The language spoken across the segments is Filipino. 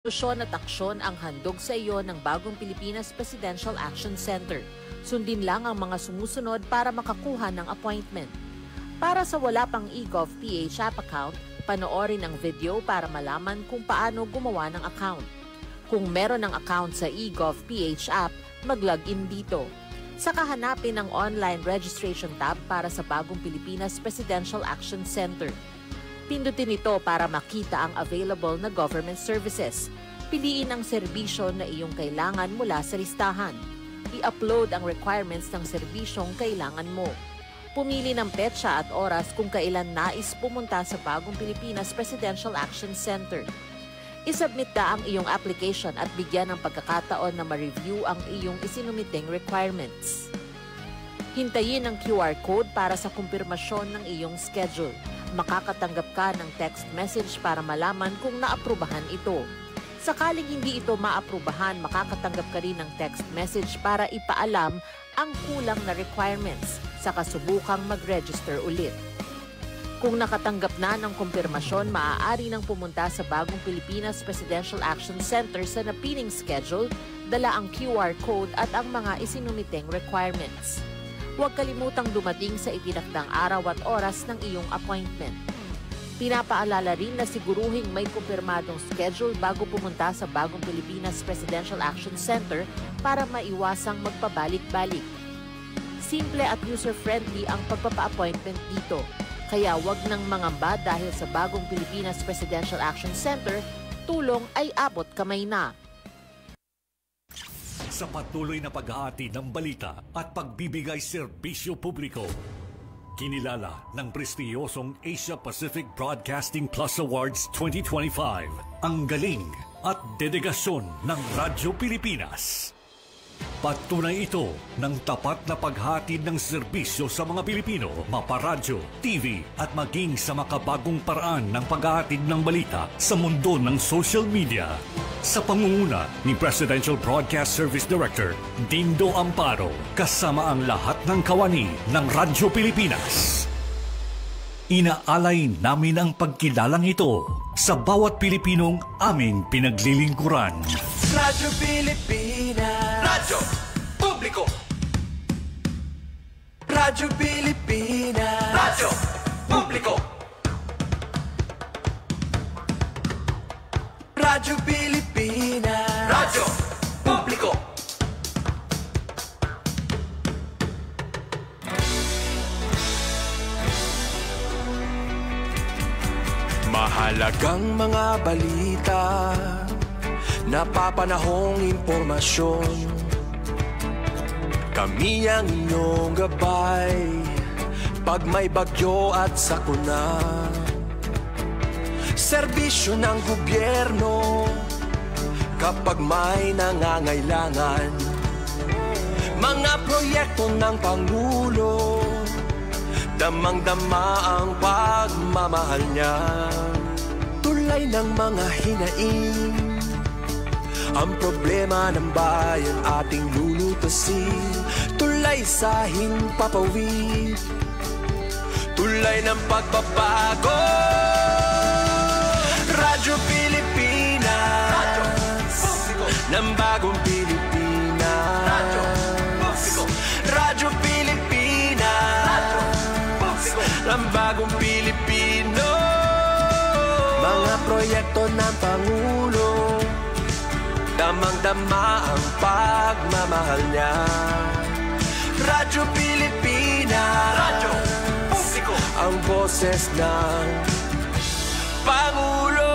Solusyon at aksyon ang handog sa iyo ng Bagong Pilipinas Presidential Action Center. Sundin lang ang mga sumusunod para makakuha ng appointment. Para sa wala pang eGov.ph app account, panoorin ang video para malaman kung paano gumawa ng account. Kung meron ng account sa eGov.ph app, mag-login dito. Saka hanapin ang online registration tab para sa Bagong Pilipinas Presidential Action Center. Pindutin ito para makita ang available na government services. Piliin ang serbisyo na iyong kailangan mula sa listahan. I-upload ang requirements ng serbisyong kailangan mo. Pumili ng petsa at oras kung kailan nais pumunta sa Bagong Pilipinas Presidential Action Center. I-submit na ang iyong application at bigyan ng pagkakataon na ma-review ang iyong isinumiting requirements. Hintayin ang QR code para sa kumpirmasyon ng iyong schedule. Makakatanggap ka ng text message para malaman kung naaprubahan ito. Sakaling hindi ito maaprubahan, makakatanggap ka rin ng text message para ipaalam ang kulang na requirements sa kasubukang mag-register ulit. Kung nakatanggap na ng kumpirmasyon, maaari nang pumunta sa Bagong Pilipinas Presidential Action Center sa napiling schedule, dala ang QR code at ang mga isinumiteng requirements. Huwag kalimutang dumating sa itinakdang araw at oras ng iyong appointment. Pinapaalala rin na siguruhing may kumpirmadong schedule bago pumunta sa Bagong Pilipinas Presidential Action Center para maiwasang magpabalik-balik. Simple at user-friendly ang pagpapa-appointment dito. Kaya huwag nang mangamba dahil sa Bagong Pilipinas Presidential Action Center, tulong ay abot kamay na. Sa patuloy na paghahati ng balita at pagbibigay serbisyo publiko, kinilala ng prestiyosong Asia Pacific Broadcasting Plus Awards 2025 ang galing at dedigasyon ng Radyo Pilipinas. Patunay ito ng tapat na paghatid ng serbisyo sa mga Pilipino, maparadyo, TV at maging sa makabagong paraan ng paghahatid ng balita sa mundo ng social media. Sa pangunguna ni Presidential Broadcast Service Director Dindo Amparo, kasama ang lahat ng kawani ng Radyo Pilipinas. Inaalay namin ang pagkilalang ito sa bawat Pilipinong aming pinaglilingkuran. Radyo Pilipinas. Radyo Publiko. Radyo Pilipinas. Radyo Publiko. Radyo Pilipinas. Radyo Publiko. Mahalagang mga balita, napapanahong impormasyon. Kami ang inyong gabay pag may bagyo at sakuna. Serbisyo ng gobyerno kapag may nangangailangan. Mga proyekto ng Pangulo, damang-dama ang pagmamahal niya. Tulay ng mga hinaing, ang problema ng bayan ating lulutasin. Tulay sa himpapawid, tulay ng pagbabago. Radyo Pilipinas, Radyo Publiko ng Bagong Pilipinas. Radyo Publiko, Radyo Pilipinas, Radyo Publiko ng Bagong Pilipino. Mga proyekto ng Pangulo, damang-dama ang pagmamahal niya. Radyo Pilipinas, Radyo Publiko, ang boses ng Pangulo.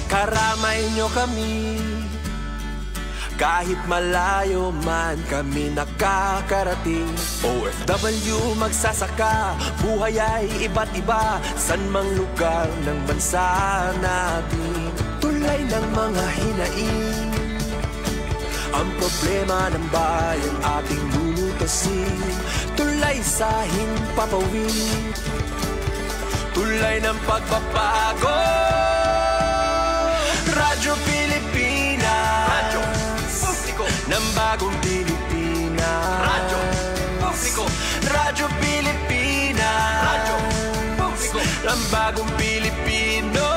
Karamay nyo kami, kahit malayo man kami nakakarating. OFW magsasaka, buhay ay iba't iba, san mang lugar ng bansa natin. Tulay ng mga hinaing, ang problema ng bayan ating lulutasin. Tulay sa himpapawid, tulay ng pagbabago. Radyo Pilipinas, Radyo Publiko ng Bagong Pilipinas. Radyo Publiko, Radyo Pilipinas, Radyo Publiko ng bagong Pilipino.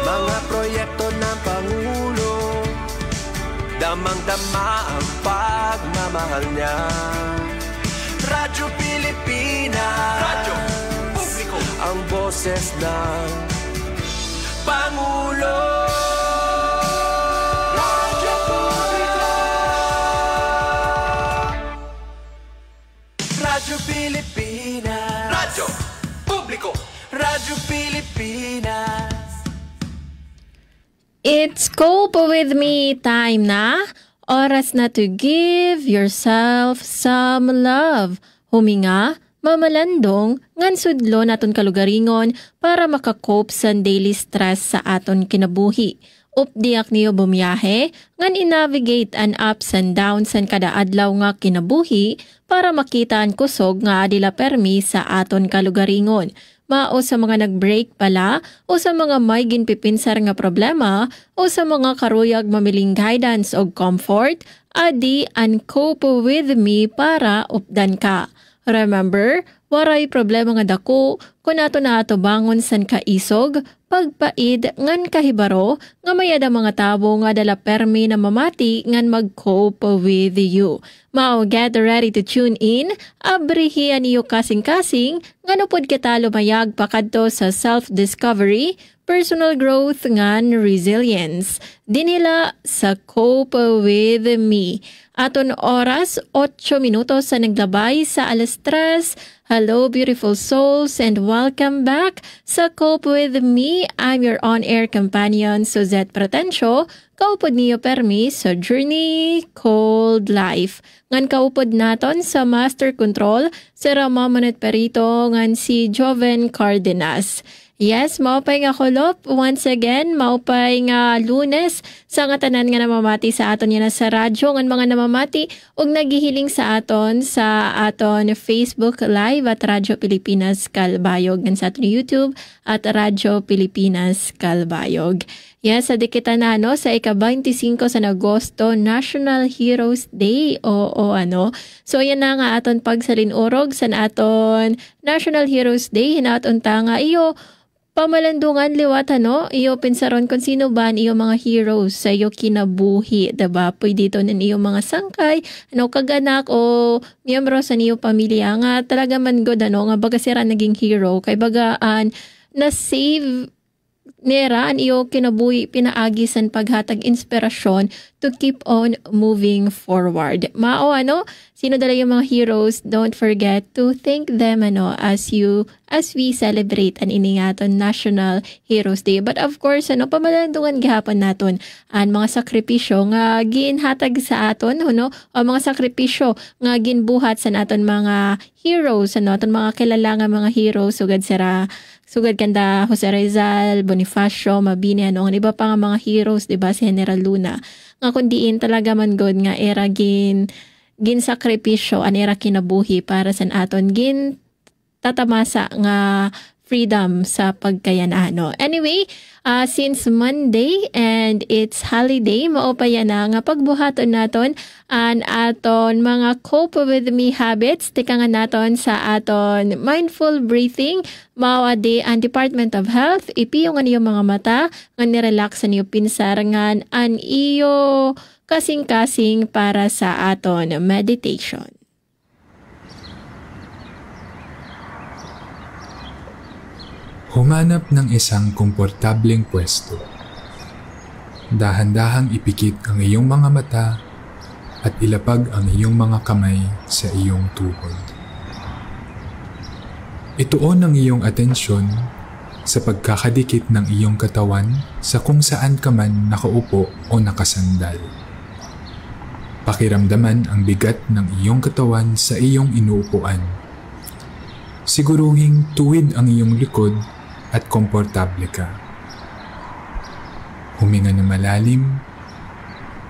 Mga proyekto ng Pangulo, damang-dama ang pagmamahal niya. Radyo Pilipinas, radyo publiko, ang boses ng Pangulo. Radyo publiko, Radyo Pilipinas, radyo publiko, Radyo Pilipinas. It's Cope with me time na. Oras na to give yourself some love. Huminga, mamalandong, ngan sudlo naton kalugaringon para makakope sa daily stress sa aton kinabuhi. Updiak niyo bumiyahe, ngan i-navigate an ups and downs san kada adlaw nga kinabuhi para makita ang kusog nga adila permi sa aton kalugaringon. Mao sa mga nag-break pala o sa mga may ginpipinsar nga problema o sa mga karuyag mamiling guidance o comfort, adi and cope with me para updan ka. Remember, waray problema nga dako kung ato na ato bangon san kaisog, pagpaid ngan kahibaro nga mayada mga tabo nga dala permi na mamati ngan mag-cope with you. Mao, get ready to tune in. Abrihian niyo kasing-kasing ngano pod kita lumayag pakadto sa self-discovery, personal growth ngan resilience. Dinila sa Cope with Me. Aton oras 8 minutos sa naglabay sa 3:00. Hello beautiful souls and welcome back sa Cope with Me. I'm your on-air companion Suzette Pratencio. Kaupod niyo permi sa journey called life. Ngan kaupod naton sa master control si Ramamanit Perito ngan si Joven Cardenas. Yes, maupay nga kulop. Once again, maupay nga Lunes sa nga tanan nga namamati sa aton yan sa radyo. Ngan mga namamati ug nagihiling sa aton Facebook Live at Radyo Pilipinas Kalbayog. Ngan sa aton YouTube at Radyo Pilipinas Kalbayog. Yes, sa dikita na sa ika-25 sa Agosto, National Heroes Day. So yan na nga aton pagsalinurog sa aton National Heroes Day. Hinaton ta nga iyo pamalandungan liwat iyo pinsaron kung sino ba iyo mga heroes sa iyo kinabuhi, diba? Pwede dito ng iyo mga sangkay, kaganak o miyembro sa iyo pamilya nga talaga man god nga baga sira naging hero kay bagaan na save nera an iyo kinabuhi pinaagi san paghatag inspirasyon to keep on moving forward. Mao sino dala yung mga heroes, don't forget to thank them as we celebrate an iningaton National Heroes Day. But of course pamalandungan gihapon naton an mga sakripisyo nga ginhatag sa aton o mga sakripisyo nga ginbuhat sa aton mga heroes aton mga kilala nga mga heroes sugad kanda Jose Rizal, Bonifacio, Mabini, ang iba pa nga mga heroes, diba, si General Luna. Nga kundiin talaga man god nga era gin sakripisyo, an era kinabuhi para sa aton, gin tatamasa nga freedom sa pagkayanano. Anyway, since Monday and it's holiday, maupaya na nga pagbuhaton naton an aton mga cope with me habits. Tika nga naton sa aton mindful breathing. Mawadi ang Department of Health, ipiyo nga niyo mga mata, nga nirelax niyo pinsarangan an iyo kasing-kasing para sa aton meditation. Humanap ng isang komportableng pwesto. Dahan-dahang ipikit ang iyong mga mata at ilapag ang iyong mga kamay sa iyong tuhod. Ituon ang iyong atensyon sa pagkakadikit ng iyong katawan sa kung saan ka man nakaupo o nakasandal. Pakiramdaman ang bigat ng iyong katawan sa iyong inuupuan. Siguruhing tuwid ang iyong likod at komportable ka. Huminga na malalim.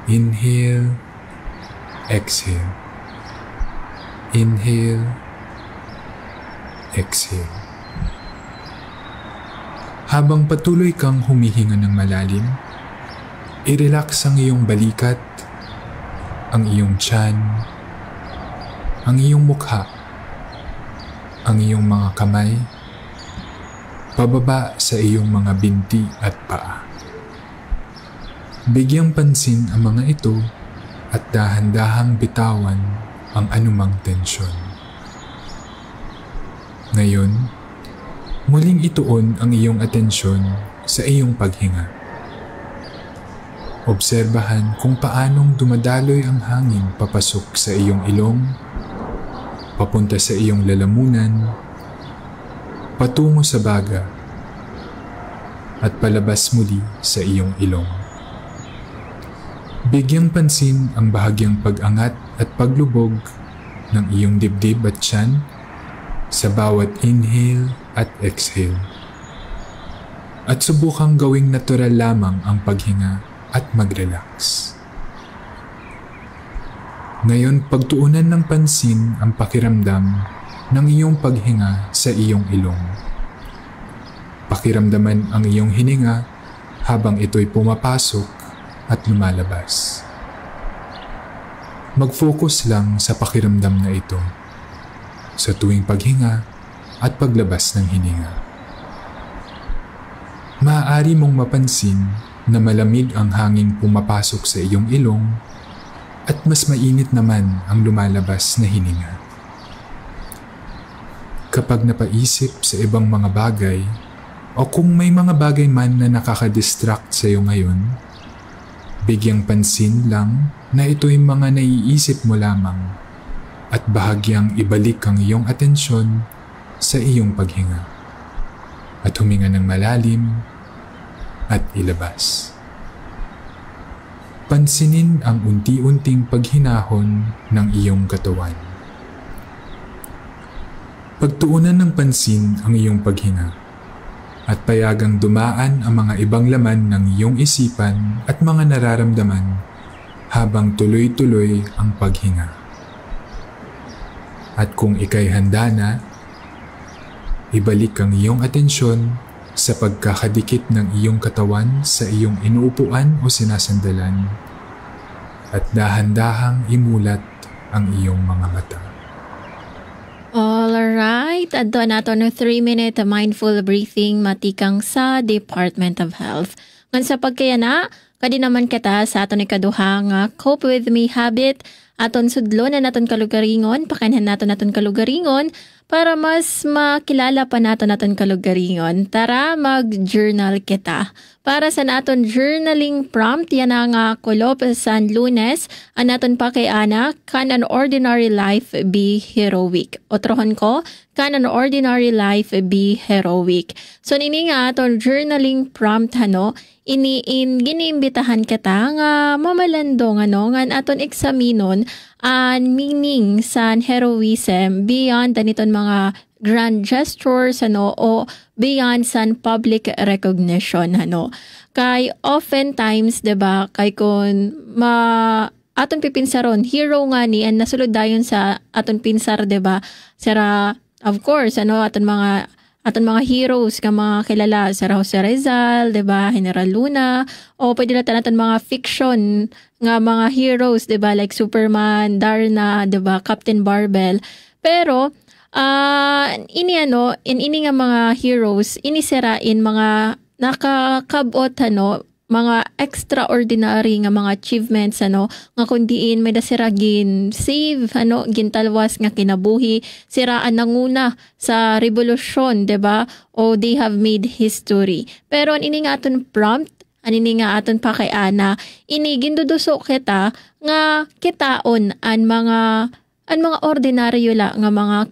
Inhale. Exhale. Inhale. Exhale. Habang patuloy kang humihinga ng malalim, i-relax ang iyong balikat, ang iyong tiyan, ang iyong mukha, ang iyong mga kamay, pababa sa iyong mga binti at paa. Bigyang pansin ang mga ito at dahan-dahang bitawan ang anumang tensyon. Ngayon, muling ituon ang iyong atensyon sa iyong paghinga. Obserbahan kung paanong dumadaloy ang hangin papasok sa iyong ilong, papunta sa iyong lalamunan, patungo sa baga, at palabas muli sa iyong ilong. Bigyang pansin ang bahagyang pag-angat at paglubog ng iyong dibdib at tiyan sa bawat inhale at exhale. At subukang gawing natural lamang ang paghinga at mag-relax. Ngayon, pagtuunan ng pansin ang pakiramdam ng iyong paghinga sa iyong ilong. Pakiramdaman ang iyong hininga habang ito'y pumapasok at lumalabas. Mag-focus lang sa pakiramdam na ito sa tuwing paghinga at paglabas ng hininga. Maaari mong mapansin na malamig ang hangin pumapasok sa iyong ilong at mas mainit naman ang lumalabas na hininga. Kapag napaisip sa ibang mga bagay o kung may mga bagay man na nakakadistract sa iyo ngayon, bigyang pansin lang na ito'y mga naiisip mo lamang at bahagyang ibalik ang iyong atensyon sa iyong paghinga at huminga ng malalim at ilabas. Pansinin ang unti-unting paghinahon ng iyong katawan. Pagtuunan ng pansin ang iyong paghinga at payagang dumaan ang mga ibang laman ng iyong isipan at mga nararamdaman habang tuloy-tuloy ang paghinga. At kung ika'y handa na, ibalik ang iyong atensyon sa pagkakadikit ng iyong katawan sa iyong inuupuan o sinasandalan at dahan-dahang imulat ang iyong mga mata. Alright, adto nato no 3-minute mindful breathing matikang sa Department of Health. Ngan sa pagkayana, kadi naman kita sa aton ikaduha nga Cope With Me habit, aton sudlo na naton kalugaringon, pakanhan naton kalugaringon, para mas makilala pa naton kalugaringon. Tara, mag-journal kita. Para sa naton journaling prompt, yan ang kulop sa Lunes, ang naton pa kay Ana, can an ordinary life be heroic? Otrohon ko, can an ordinary life be heroic? So nini nga aton journaling prompt giniimbitahan kita nga mamalandong ngan aton eksaminon ang meaning sa heroism beyond daniton mga grand gestures o beyond sa public recognition kay oftentimes 'di ba kay kun aton pipinsaron hero nga ni an nasulod dayon sa aton pinsar 'di ba sira of course aton mga heroes ka mga kilala sa Jose Rizal, 'di ba? General Luna, o pwede natin mga fiction nga mga heroes, 'di ba? Like Superman, Darna, 'di ba? Captain Barbell. Pero ini nga mga heroes, inisirain mga nakakabot mga extraordinary nga mga achievements nga kundiin may dasiragin save gintalwas nga kinabuhi siraan nanguna sa revolusyon, 'di ba? O they have made history. Pero ini nga aton prompt, ini nga aton pa kay Ana, ini ginduduso kita nga kitaon an mga ordinaryo la nga mga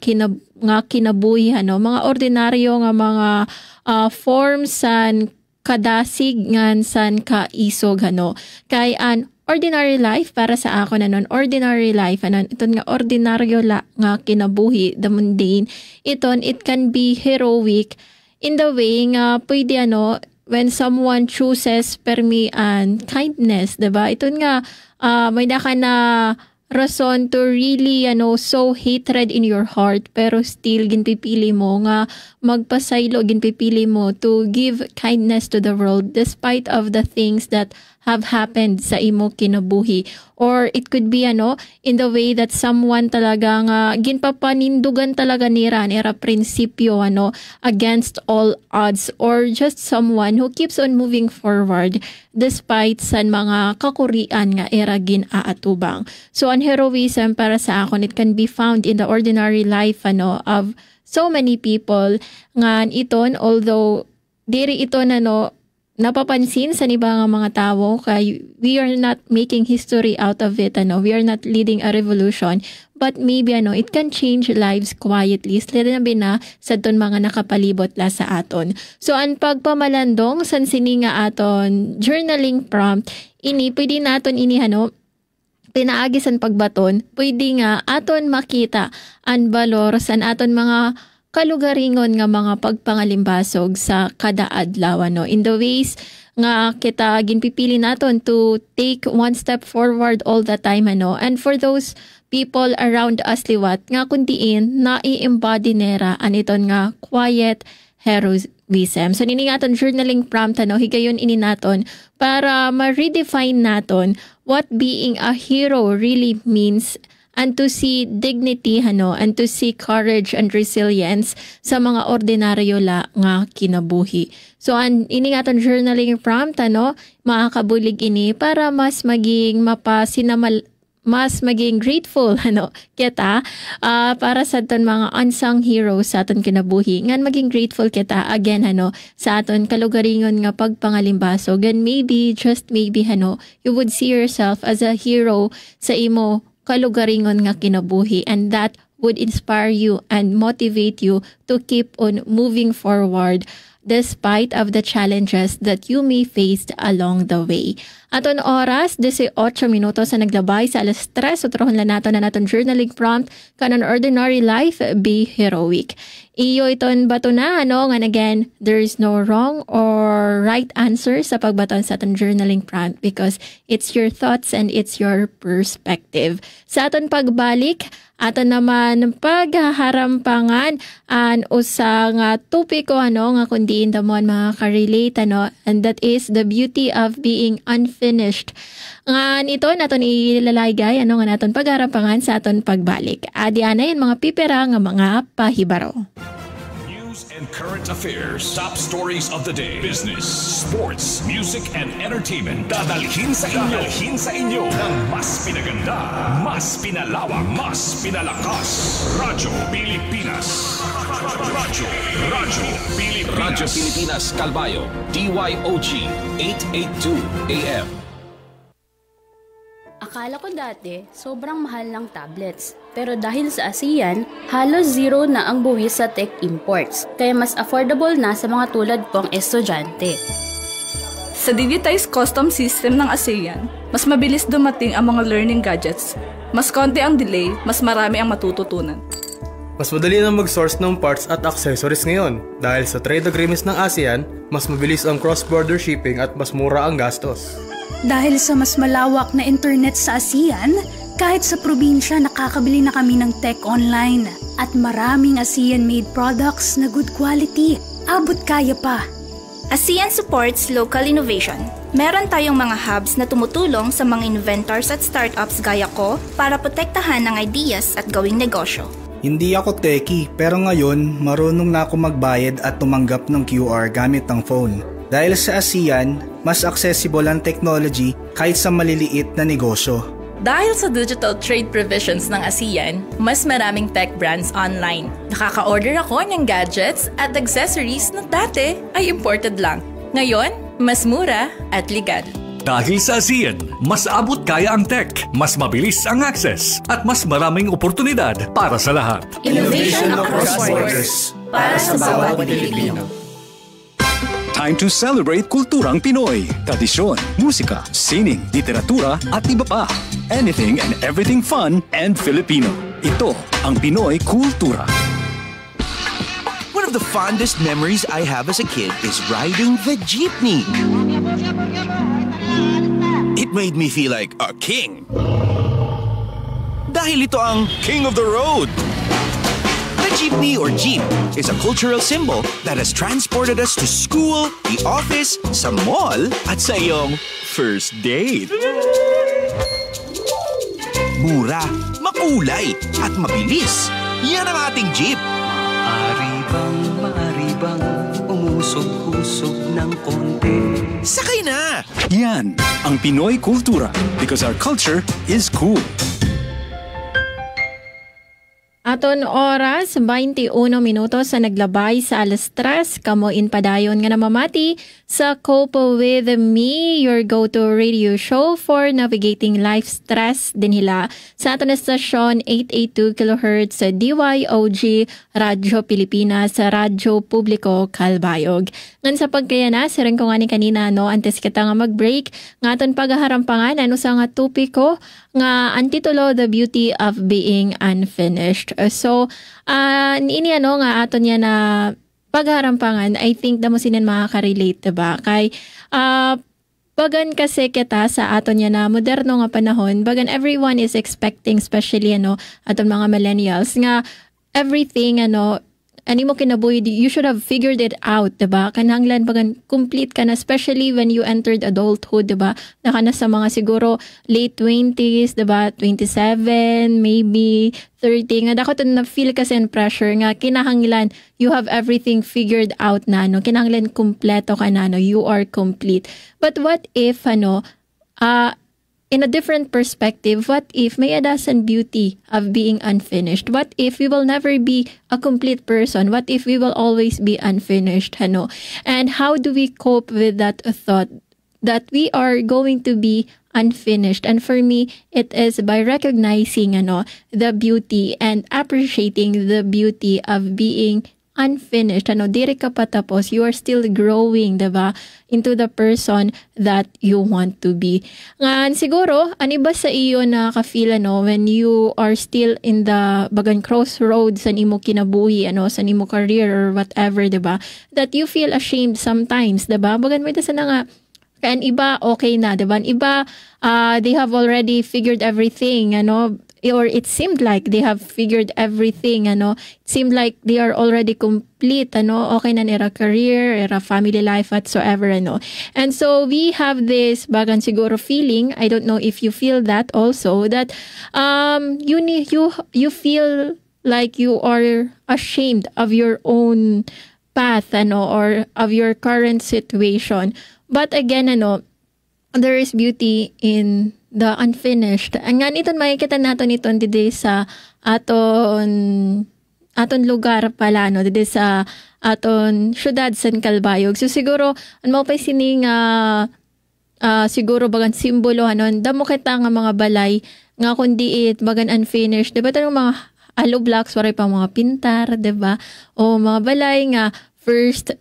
kinabuhi mga ordinaryo nga mga forms and kadasig ngan san kaisog kay an ordinary life para sa ako ordinary life iton nga ordinaryo la nga kinabuhi the mundane it can be heroic in the way nga pwede when someone chooses permi and kindness, diba? Iton nga may daka na rason to really sow hatred in your heart pero still ginpipili mo nga magpasaylo, ginpipili mo to give kindness to the world despite of the things that have happened sa imo kinabuhi. Or it could be in the way that someone talaga nga ginpapanindugan talaga nira prinsipyo against all odds, or just someone who keeps on moving forward despite sa mga kakurian nga era ginaatubang. So ang heroism para sa akon, it can be found in the ordinary life of so many people nga iton, although diri ito napapansin sa iba nga mga tao, kay we are not making history out of it, we are not leading a revolution, but maybe it can change lives quietly, labi na sa ton mga nakapalibot la sa aton. So ang pagpamalandong san sini nga aton journaling prompt, ini pwede naton pinaagi san pagbaton, pwede nga aton makita ang balor san aton mga kalugaringon nga mga pagpangalimbasog sa kada adlaw in the ways nga kita ginpipili naton to take one step forward all the time and for those people around us liwat nga kundiin na i-embody nera aniton nga quiet heroism. So nini naton journaling prompt higayon ini naton para ma-redefine naton what being a hero really means, and to see dignity and to see courage and resilience sa mga ordinaryo la nga kinabuhi. So ini nga ton journaling prompt makakabulig ini para mas maging mas maging grateful kita para sa aton mga unsung heroes sa aton kinabuhi, ngan maging grateful kita again sa aton kalugaringon nga pagpangalimbasog, and maybe just maybe you would see yourself as a hero sa imo kalugaringon nga kinabuhi, and that would inspire you and motivate you to keep on moving forward despite of the challenges that you may face along the way. Aton oras, 18 minutos sa naglabay sa 3:00. So trohon lang nato na naton journaling prompt, kanon ordinary life, be heroic. Iyo iton bato na nga again, there is no wrong or right answer sa pagbaton sa aton journaling prompt because it's your thoughts and it's your perspective. Sa aton pagbalik, ato naman paghaharampangan an usa nga topiko nga kundi indamon mga ka-relate and that is the beauty of being unfinished. Nga ito naton ilaligay nga naton pagharampangan sa aton pagbalik. Adi ana yan mga pipera nga mga pahibaro. And current affairs, top stories of the day, business, sports, music, and entertainment. Dadalhin sa inyo ng mas pinaganda, mas pinalawak, mas pinalakas. Radyo Pilipinas. Radyo Pilipinas Calbayo, DYOG 882 AM. Akala ko dati, sobrang mahal ng tablets. Pero dahil sa ASEAN, halos zero na ang buwis sa tech imports. Kaya mas affordable na sa mga tulad kong estudyante. Sa digitized custom system ng ASEAN, mas mabilis dumating ang mga learning gadgets. Mas konti ang delay, mas marami ang matututunan. Mas madali na mag-source ng parts at accessories ngayon. Dahil sa trade agreements ng ASEAN, mas mabilis ang cross-border shipping at mas mura ang gastos. Dahil sa mas malawak na internet sa ASEAN, kahit sa probinsya nakakabili na kami ng tech online. At maraming ASEAN-made products na good quality. Abot kaya pa. ASEAN supports local innovation. Meron tayong mga hubs na tumutulong sa mga inventors at startups gaya ko para protektahan ang ideas at gawing negosyo. Hindi ako techie pero ngayon marunong na ako magbayad at tumanggap ng QR gamit ang phone. Dahil sa ASEAN, mas accessible ang technology kahit sa maliliit na negosyo. Dahil sa digital trade provisions ng ASEAN, mas maraming tech brands online. Nakaka-order ako ng gadgets at accessories na dati ay imported lang. Ngayon, mas mura at legal. Dahil sa ASEAN, mas abot kaya ang tech, mas mabilis ang access, at mas maraming oportunidad para sa lahat. Innovation across borders para sa bawat Pilipino. Time to celebrate kulturang Pinoy. Tradisyon, musika, sining, literatura at iba pa. Anything and everything fun and Filipino. Ito ang Pinoy Kultura. One of the fondest memories I have as a kid is riding the jeepney. It made me feel like a king. Dahil ito ang King of the Road. Jeepney or Jeep is a cultural symbol that has transported us to school, the office, sa mall, at sa iyong first date. Mura, makulay, at mabilis. Yan ang ating jeep. Maaari bang umusog-usog ng konti? Sakay na! Yan ang Pinoy Kultura because our culture is cool. Aton oras, 21 minutos sa naglabay sa alas 3. Kamo in padayon nga namamati sa Cope With Me, your go-to radio show for navigating life stress din hila sa aton estasyon 882 kHz sa DYOG Radyo Pilipinas sa Radyo Publiko Calbayog. Ngan sa pagkayana, siring ko nga ni kanina, no, antes kita nga mag-break, nga aton paghaharampangan, ano sa nga tupiko, nga antitulo, The Beauty of Being Unfinished. So, ini ano nga aton niya na pagharampangan, I think damo sinan makaka-relate, diba? Kay, bagan kasi kita sa aton niya na moderno nga panahon, bagan everyone is expecting, especially aton mga millennials, nga everything, ani mo kinabuhi, you should have figured it out, diba? Kananglan bagan complete ka na, especially when you entered adulthood, diba? Naka na sa mga siguro late 20s, diba? 27, maybe 30. Nga dako to na feel kasi in pressure nga kinahanglan you have everything figured out na, kinahanglan kumpleto ka na, you are complete. But what if, in a different perspective, what if may adasan beauty of being unfinished? What if we will never be a complete person? What if we will always be unfinished? And how do we cope with that thought that we are going to be unfinished? And for me, it is by recognizing the beauty and appreciating the beauty of being unfinished. Diri ka patapos, you are still growing, diba? Into the person that you want to be. Nga, siguro, ani ba sa iyo na ka-feel, when you are still in the bagan crossroads sa nimo kinabuhi, sa nimo career or whatever, diba? That you feel ashamed sometimes, diba? Bagan mo ito sa nga, kaya iba, okay na, diba? Iba, they have already figured everything, or it seemed like they have figured everything, it seemed like they are already complete, okay na nila career, era family life, whatsoever, And so we have this bagan siguro feeling, I don't know if you feel that also, that you feel like you are ashamed of your own path, or of your current situation. But again, there is beauty in the unfinished. Ang nga iton makikita natin iton dito sa aton lugar pala, dito sa aton syudad San Calbayog. So siguro, mo pa sining siguro bagan simbolo, damo kita nga mga balay, nga kundi bagan unfinished. Diba tanong mga hollow blocks, waray pa mga pintar, diba? O mga balay nga first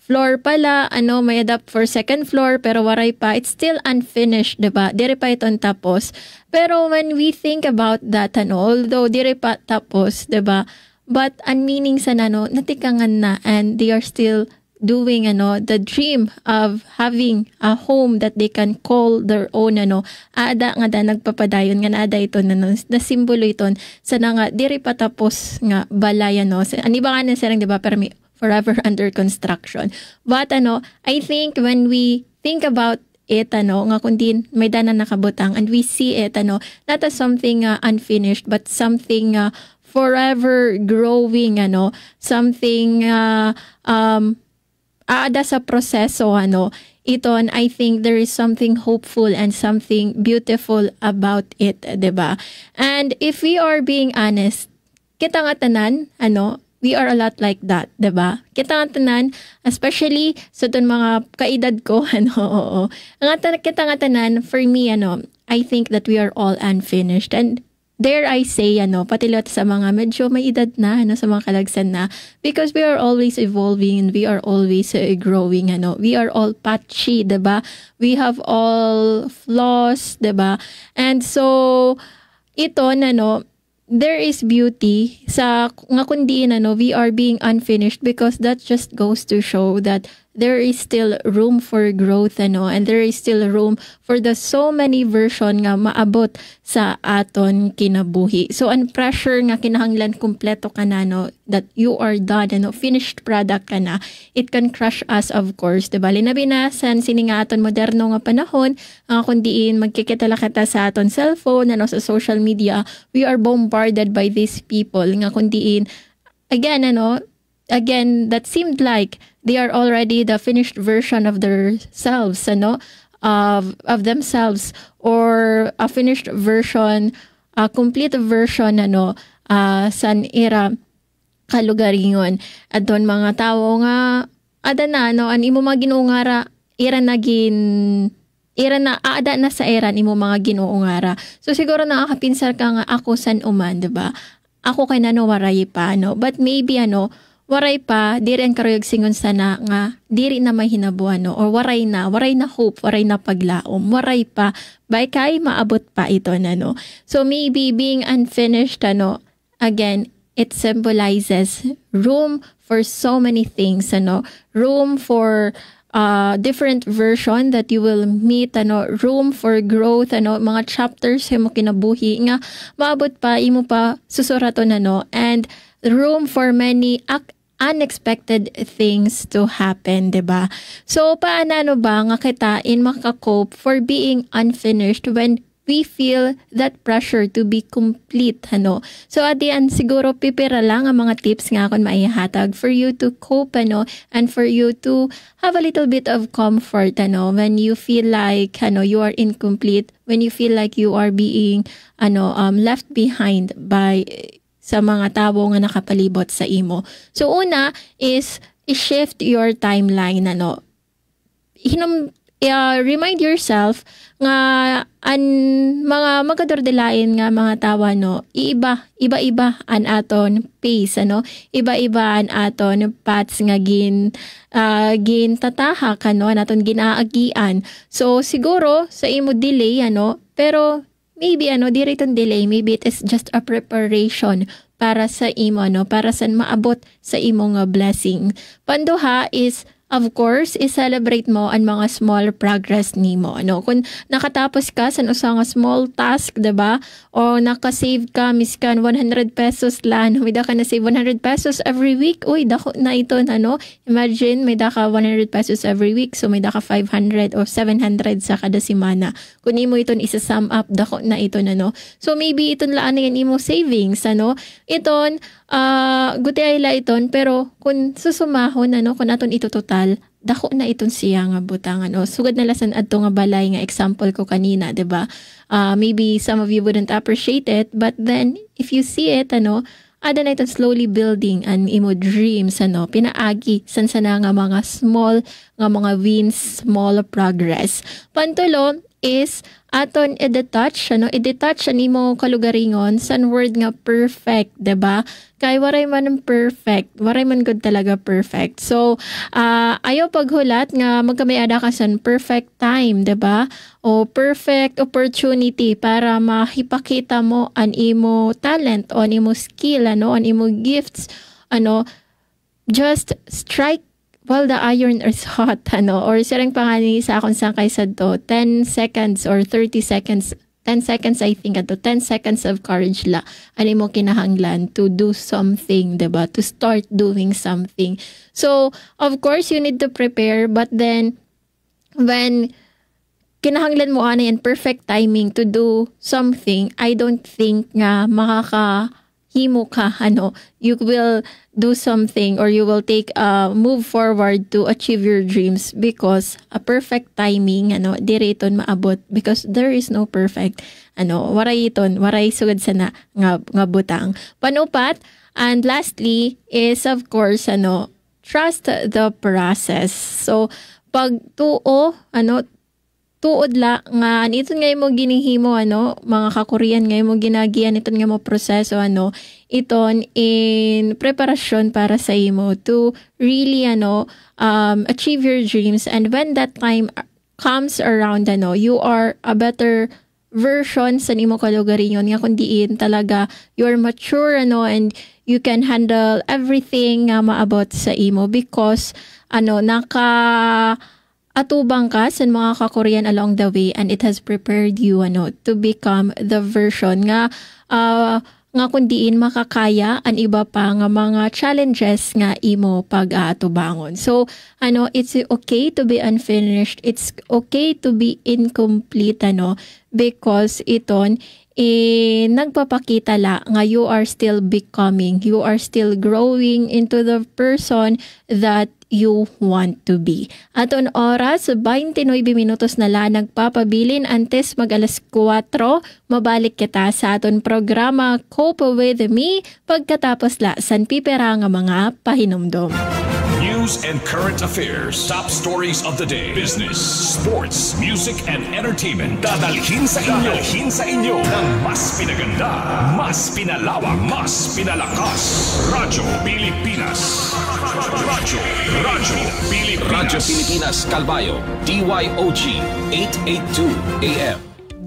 floor pala, may adapt for second floor, pero waray pa, it's still unfinished, diba? Dire pa iton tapos. Pero when we think about that, although dire pa tapos, diba? But ang meaning sa natikangan na, and they are still doing, the dream of having a home that they can call their own, ada nga da, nagpapadayon nga na ada ito, na simbolo ito, sa nga, dire pa tapos nga balay, ani ba nga na sarang, diba? Pero may forever under construction. But I think when we think about it, nga kundi may dana nakabutang, and we see it, not as something unfinished, but something forever growing, something aada sa proseso, iton, I think there is something hopeful and something beautiful about it, diba? And if we are being honest, kita nga tanan, we are a lot like that, diba? Kita nga tanan, especially sa itong mga kaedad ko, oo. Kita nga tanan, for me, I think that we are all unfinished. And dare I say, patilot sa mga medyo may edad na, sa mga kalagsan na, because we are always evolving and we are always growing, We are all patchy, diba? We have all flaws, diba? And so, ito, there is beauty sa nga kundi we are being unfinished, because that just goes to show that there is still room for growth and there is still room for the so many version nga maabot sa aton kinabuhi. So ang pressure nga kinahanglan kumpleto ka na that you are done finished product ka na, it can crush us of course, diba? Linabi na san sini nga aton moderno nga panahon, kundiin magkikita-lakita sa aton cellphone sa social media, we are bombarded by these people nga kundiin again that seemed like they are already the finished version of themselves of themselves, or a finished version, a complete version san era kalugaringon adton mga tao nga an imo mga ginuungara era na aada na sa era imo mga ginuungara. So siguro nakakapinsar ka nga ako san uman, diba? Ako kay waray pa but maybe waray pa diri ang karuyog singon sana nga diri na may hinabuan or waray na hope, waray na paglaom, waray pa bay kay maabot pa ito So maybe being unfinished again, it symbolizes room for so many things room for different version that you will meet room for growth mga chapters mo kinabuhi nga maabot pa imo pa susuraton and room for many unexpected things to happen, diba? So paano ba nga kita makakope for being unfinished when we feel that pressure to be complete, So at the end, siguro pipira lang ang mga tips nga akong maihatag for you to cope, and for you to have a little bit of comfort, when you feel like, you are incomplete, when you feel like you are being, left behind by sa mga tao nga nakapalibot sa imo. So una is i-shift your timeline, remind yourself nga mga magadordelain nga mga tawa iba-iba an aton pace iba-iba an aton paths nga gin tatahak naton ginaagian. So siguro sa imo delay pero maybe diri ton delay, maybe it is just a preparation para sa imo para sa maabot sa imo nga blessing. Panduha is of course, i-celebrate mo ang mga small progress nimo. Kung nakatapos ka sa usa nga small task, diba? O nakasave ka miskan 100 pesos lang, may ka na save 100 pesos every week. Uy, dako na ito Imagine may ka 100 pesos every week, so may ka 500 or 700 sa kada semana. Kung imo iton isa-sum up, dako na ito So maybe iton laan yan imo savings, Iton guti ay la iton, pero kung susumahon kung aton ito total, dako na iton siya nga butangan sugad na lasan adto nga balay nga example ko kanina, diba? Maybe some of you wouldn't appreciate it, but then if you see it ada na iton slowly building an imo dreams pinaagi sana nga mga small nga mga wins, small progress. Pantulo is aton i-detach an imo kalugaringon san word nga perfect, diba? Kay waray man perfect, waray man good talaga perfect. So ayaw paghulat nga magkamayada ka san perfect time, diba? O perfect opportunity para mahipakita mo an imo talent o an imo skill an imo gifts just strike while the iron is hot, or sirang pangani sa akong sangkay sa to, 10 seconds or 30 seconds, 10 seconds I think, 10 seconds of courage la, mo kinahanglan to do something, diba? To start doing something. So, of course, you need to prepare, but then, when kinahanglan mo and perfect timing to do something, I don't think nga makakahimo ka, you will do something or you will take a move forward to achieve your dreams because a perfect timing diri iton maabot, because there is no perfect waray sugad sana nga butang. Panupat, and lastly is of course trust the process. So pag tuod la nga iton nga mo ginihimo mga ka-Korean nga mo ginagian iton nga mo proseso iton in preparasyon para sa imo to really achieve your dreams, and when that time comes around you are a better version sa nimo kalugaringon nga kundiin talaga you are mature and you can handle everything nga maabot sa imo, because atubang ka sa mga ka-Korean along the way, and it has prepared you to become the version nga kundiin makakaya ang iba pa nga mga challenges nga imo pag-aatubangon. So it's okay to be unfinished, it's okay to be incomplete because iton nagpapakita la nga you are still becoming, you are still growing into the person that you want to be. Aton oras, 29 minutos na lang nagpapabilin antes mag-alas 4, mabalik kita sa aton programa Cope With Me pagkatapos la san pipera nga mga pahinumdom. News and current affairs, top stories of the day, business, sports, music, and entertainment. Dadalhin sa inyo ng mas pinaganda, mas pinalawak, mas pinalakas. Radyo Pilipinas. Radyo Pilipinas, Calbayo, DYOG, 882 AM.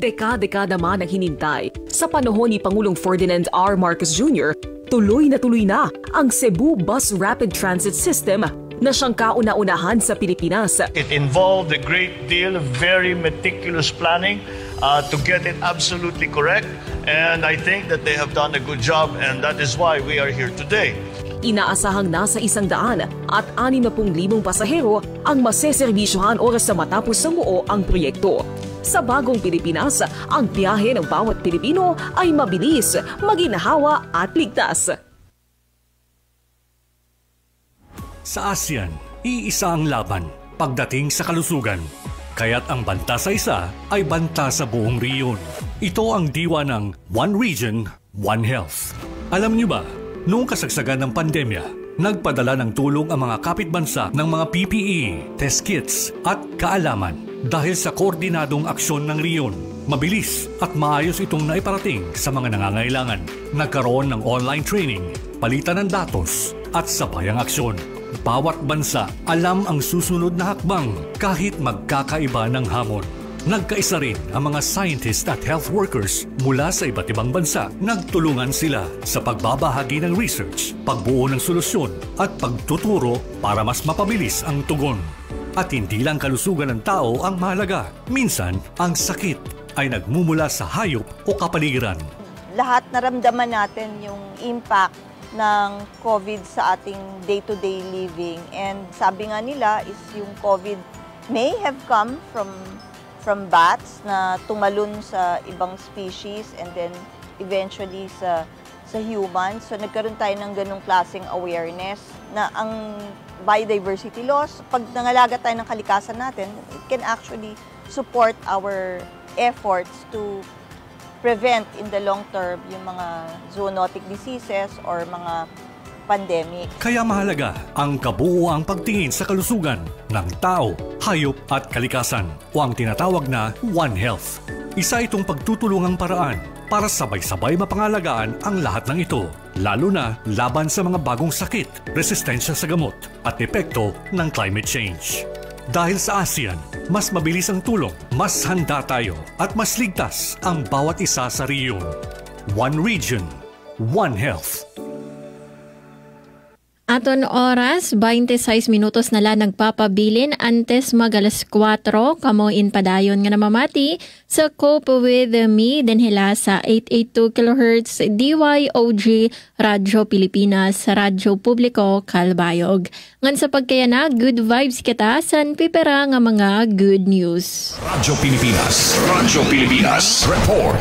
Dekada man ang hinintay. Sa panahon ni Pangulong Ferdinand R. Marcos Jr., tuloy na ang Cebu Bus Rapid Transit System na siyang kauna-unahan sa Pilipinas. It involved a great deal of very meticulous planning to get it absolutely correct, and I think that they have done a good job, and that is why we are here today. Inaasahang nasa 100 at 60,000 pasahero ang maseserbisyohan oras sa matapos samuo ang proyekto. Sa bagong Pilipinas, ang biyahe ng bawat Pilipino ay mabilis, maginhawa at ligtas. Sa ASEAN, iisa ang laban pagdating sa kalusugan. Kaya't ang banta sa isa ay banta sa buong rehiyon. Ito ang diwa ng One Region, One Health. Alam niyo ba, noong kasagsagan ng pandemya, nagpadala ng tulong ang mga kapitbansa ng mga PPE, test kits at kaalaman. Dahil sa koordinadong aksyon ng rehiyon, mabilis at maayos itong naiparating sa mga nangangailangan. Nagkaroon ng online training, palitan ng datos at sabayang aksyon. Bawat bansa alam ang susunod na hakbang kahit magkakaiba ng hamon. Nagkaisa rin ang mga scientists at health workers mula sa iba't ibang bansa. Nagtulungan sila sa pagbabahagi ng research, pagbuo ng solusyon at pagtuturo para mas mapabilis ang tugon. At hindi lang kalusugan ng tao ang mahalaga. Minsan, ang sakit ay nagmumula sa hayop o kapaligiran. Lahat naramdaman natin yung impact ng COVID sa ating day-to-day living. And sabi nga nila is yung COVID may have come from bats na tumalon sa ibang species and then eventually sa humans. So nagkaroon tayo ng ganung klaseng awareness na ang biodiversity loss, pag nangalaga tayo ng kalikasan natin, it can actually support our efforts to prevent in the long term yung mga zoonotic diseases or mga pandemic. Kaya mahalaga ang kabuuang pagtingin sa kalusugan ng tao, hayop at kalikasan o ang tinatawag na One Health. Isa itong pagtutulungang paraan para sabay-sabay mapangalagaan ang lahat ng ito, lalo na laban sa mga bagong sakit, resistensya sa gamot at epekto ng climate change. Dahil sa ASEAN, mas mabilis ang tulong, mas handa tayo at mas ligtas ang bawat isa sa rehiyon. One Region, One Health. Aton oras, 26 minutos na lang nagpapabilin antes mag-alas 4, kamoin padayon nga namamati sa Cope With Me denhila sa 882 kHz DYOG Radyo Pilipinas, Radyo Publiko, Calbayog. Ngan sa pagkayana, good vibes kita san pipera nga mga good news. Radyo Pilipinas, report.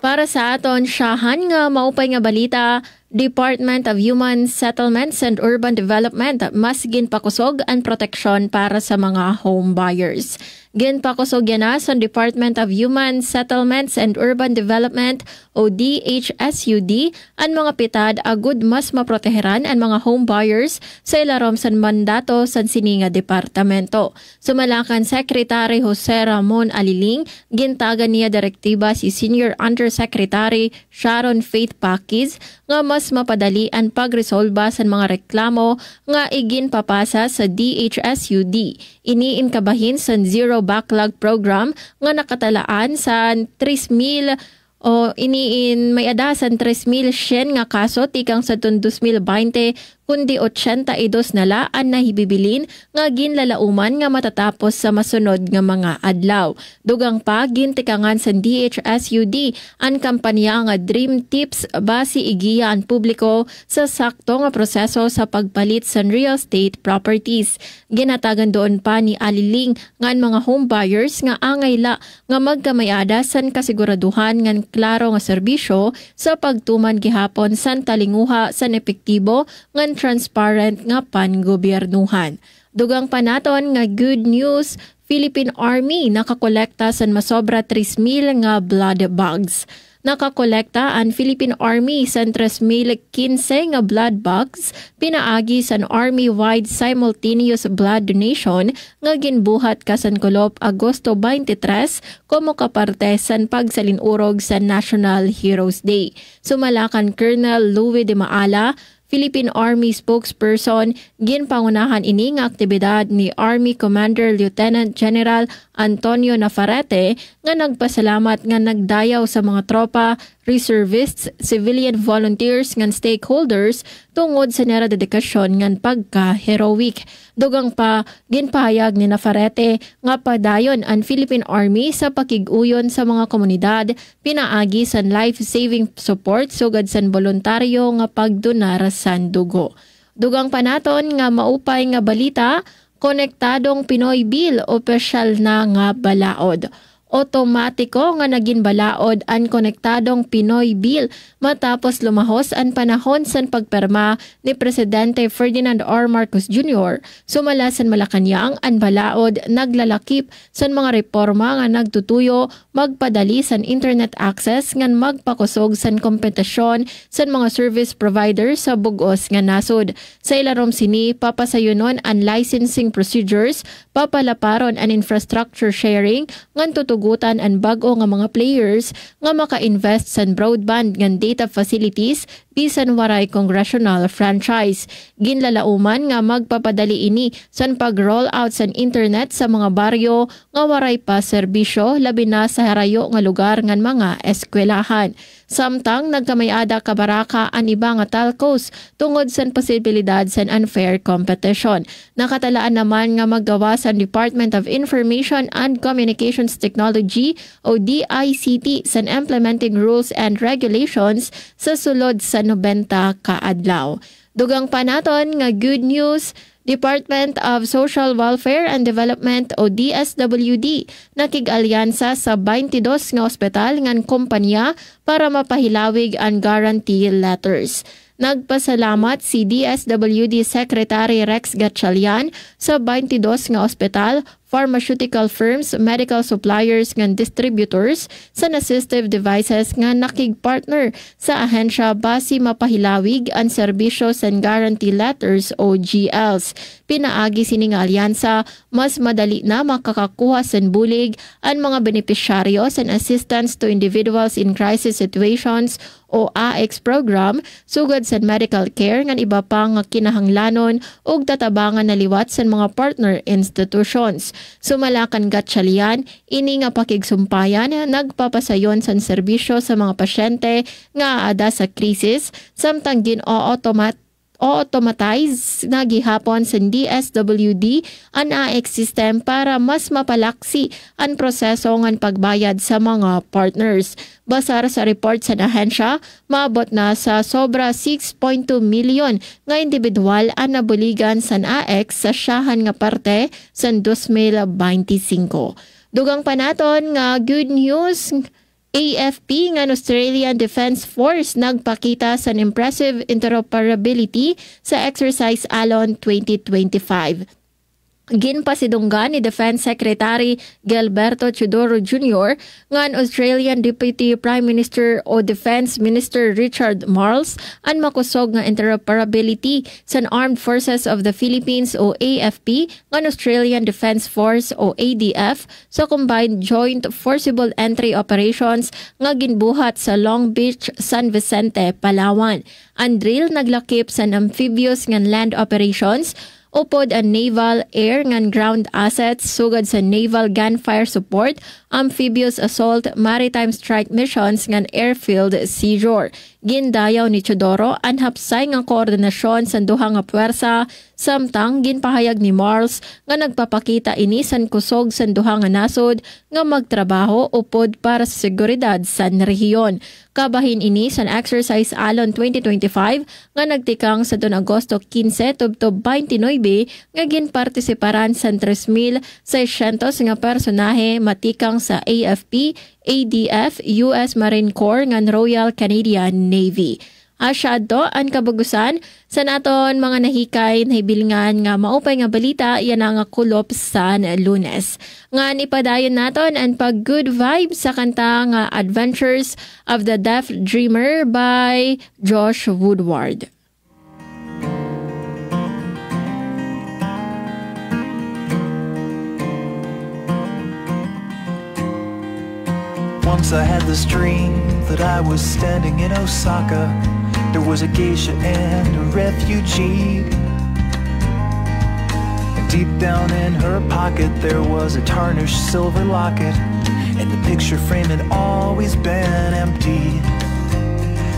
Para sa aton siyahan nga maupay nga balita, Department of Human Settlements and Urban Development mas ginpakusog ang proteksyon para sa mga home buyers. Ginpakusog yan na sa Department of Human Settlements and Urban Development o DHSUD ang mga pitad agud mas maproteheran ang mga home buyers sa ilarom sa mandato sa sininga departamento. Sumalakan Secretary Jose Ramon Aliling, gintagan niya direktiba si Senior Undersecretary Sharon Faith Pakis nga mas mapadali ang pagresolba sa mga reklamo nga igin papasa sa DHSUD. Iniin kabahin sa Zero Backlog Program nga nakatalaan sa 3,000 o iniin may adasan 3,100 nga kaso tikang sa 2020 kundi 82 na laan na hibibilin nga ginlalauman nga matatapos sa masunod nga mga adlaw. Dugang pa gintikangan sa DHSUD ang kampanya nga Dream Tips basi igiya ang publiko sa sakto nga proseso sa pagpalit sa real estate properties. Ginatagan doon pa ni Aliling nga mga home buyers nga angayla nga magkamayada san kasiguraduhan ngan klaro nga serbisyo sa pagtuman gihapon san talinguha san epektibo ngan transparent nga panggobyernuhan. Dugang panaton nga good news, Philippine Army nakakolekta san masobra 3,000 nga blood bags. Nakakolekta ang Philippine Army sa 3,015 nga blood bags pinaagi sa Army-wide simultaneous blood donation nga ginbuhat kasan Kolop Agosto 23 como kaparte sa pagsalinurog sa National Heroes Day. Sumalakan Colonel Louis de Maala, Philippine Army spokesperson, ginpangunahan ini nga aktibidad ni Army Commander Lieutenant General Antonio Navarrete nga nagpasalamat nga nagdayaw sa mga tropa, reservists, civilian volunteers ngan stakeholders tungod sa nera dedikasyon ngan pagka-heroic. Dugang pa, ginpahayag ni Navarrete nga padayon ang Philippine Army sa pakiguyon sa mga komunidad, pinaagi sa life-saving support sugad sa voluntaryo nga pagdonar sa dugo. Dugang panaton nga maupay nga balita, konektadong Pinoy Bill opisyal na nga balaod. Otomatiko nga naging balaod ang konektadong Pinoy Bill matapos lumahos ang panahon sa pagperma ni Presidente Ferdinand R. Marcos Jr. Sumala sa Malacanang ang balaod naglalakip sa mga reforma nga nagtutuyo magpadali sa internet access ngan magpakusog sa kompetisyon sa mga service providers sa bugos nga nasod. Sa ilarom sini papasayunon ang licensing procedures, papalaparon ang infrastructure sharing ngan tutugutan ang bago nga mga players nga maka-invest sa broadband ngan data facilities bisan waray congressional franchise. Ginlalauman nga magpapadali ini sa pag-roll out sa internet sa mga baryo nga waray pa serbisyo labi na sa harayo nga lugar ngan mga eskwelahan. Samtang nagkamayada kabaraka ang iba nga telcos tungod sa posibilidad sa unfair competition. Nakatalaan naman nga maggawa sa Department of Information and Communications Technology o DICT sa implementing rules and regulations sa sulod sa 90 ka adlaw. Dugang panaton nga good news, Department of Social Welfare and Development o DSWD nakig-alyansa sa 22 nga ospital ngan kompanya para mapahilawig ang guarantee letters. Nagpasalamat si DSWD Secretary Rex Gatchalian sa 22 nga ospital, pharmaceutical firms, medical suppliers ngan distributors sa assistive devices nga nakig-partner sa ahensya basi mapahilawig ang serbisyo sa guarantee letters o GLs. Pinaagi sining alyansa, mas madali na makakakuha sa bulig ang mga benepisyaryo sa assistance to individuals in crisis situations o AX program sugad sa medical care ngan iba pa nga kinahanglanon ug tatabangan na liwat sa mga partner institutions. Sumalakan Gatchalian, ini nga pakigsumpayan nagpapasayon sa serbisyo sa mga pasyente nga ada sa krisis samtang automatize na gihapon sa DSWD ang AX system para mas mapalaksi ang proseso ng pagbayad sa mga partners. Basar sa report sa ahensya, maabot na sa sobra 6.2 milyon nga individual ang nabuligan sa AX sa siyahan nga parte sa 2025. Dugang panaton nga good news, AFP nga Australian Defence Force nagpakita sa impressive interoperability sa exercise Alon 2025. Ginpasidunggan ni Defense Secretary Gilberto Teodoro Jr. ngan Australian Deputy Prime Minister o Defense Minister Richard Marles ang makusog nga interoperability sa Armed Forces of the Philippines o AFP ngan Australian Defense Force o ADF sa Combined Joint Forcible Entry Operations nga ginbuhat sa Long Beach, San Vicente, Palawan. Ang drill naglakip sa amphibious ngan land operations upod ang naval, air ngan ground assets sugad sa naval gunfire support, amphibious assault, maritime strike missions ngan airfield seizure. gindayaw ni Teodoro ang hapsay ng koordinasyon sa duha nga puwersa, samtang ginpahayag ni Marles nga nagpapakita ini san kusog sa duha nga nasod nga magtrabaho upod para sa seguridad sa rehiyon. Kabahin ini sa exercise alon 2025 nga nagtikang sa 2 Agosto 15 tubtob 29 nga ginpartisiparan sa 3,600 nga personahe matikang sa AFP, ADF, US Marine Corps nga Royal Canadian Navy. Asyado ang kabagusan sa naton mga nahikay na hibilingan nga maupay nga balita yan nga kulop sa Lunes. Nga nipadayon naton ang pag-good vibes sa kanta nga Adventures of the Deaf Dreamer by Josh Woodward. Once I had this dream that I was standing in Osaka. There was a geisha and a refugee. And deep down in her pocket there was a tarnished silver locket, and the picture frame had always been empty.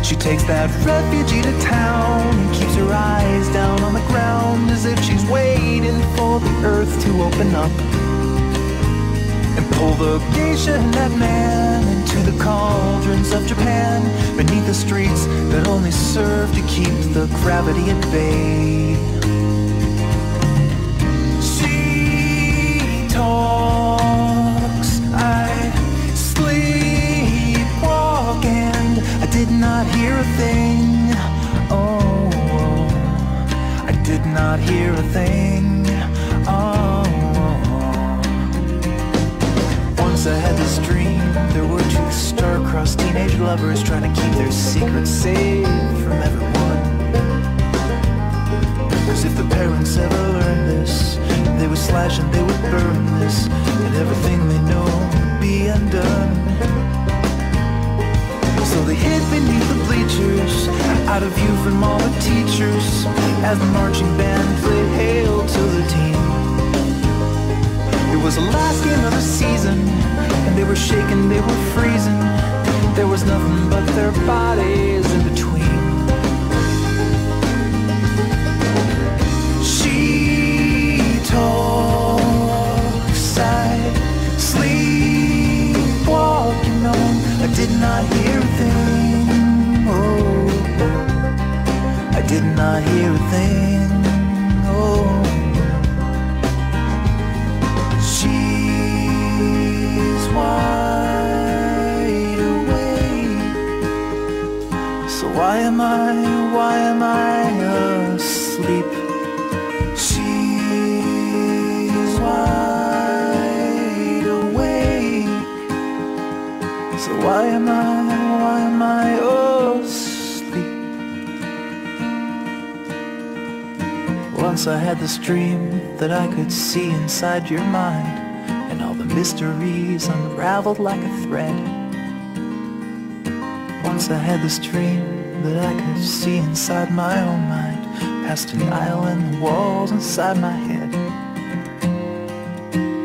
She takes that refugee to town and keeps her eyes down on the ground, as if she's waiting for the earth to open up and pull the geisha and that man into the cauldrons of Japan, beneath the streets that only serve to keep the gravity at bay. She talks, I sleepwalk, and I did not hear a thing. Oh, I did not hear a thing. Oh. I had this dream. There were two star-crossed teenage lovers trying to keep their secrets safe from everyone. Cause if the parents ever learned this, they would slash and they would burn this, and everything they know would be undone. So they hid beneath the bleachers, out of view from all the teachers, as the marching band played Hail to the Team. It was the last game of the season, and they were shaking, they were freezing. There was nothing but their bodies in between. She talks, I sleepwalk, you know. I did not hear a thing. Oh, I did not hear a thing. Oh. Wide awake. So why am I asleep? She's wide awake. So why am I asleep? Once I had this dream that I could see inside your mind, and all the mysteries unraveled like a thread. Once I had this dream that I could see inside my own mind, past an aisle and the walls inside my head.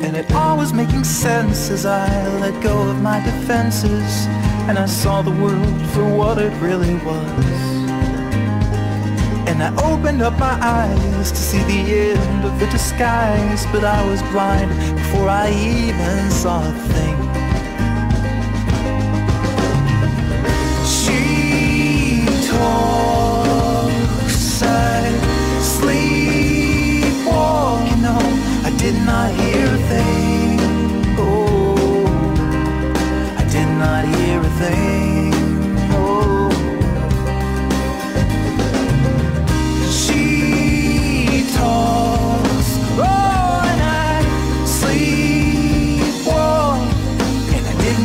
And it all was making sense as I let go of my defenses, and I saw the world for what it really was. And I opened up my eyes to see the end of the disguise, but I was blind before I even saw a thing. She talks, I sleepwalk, you know. I did not hear a thing. Oh, I did not hear a thing.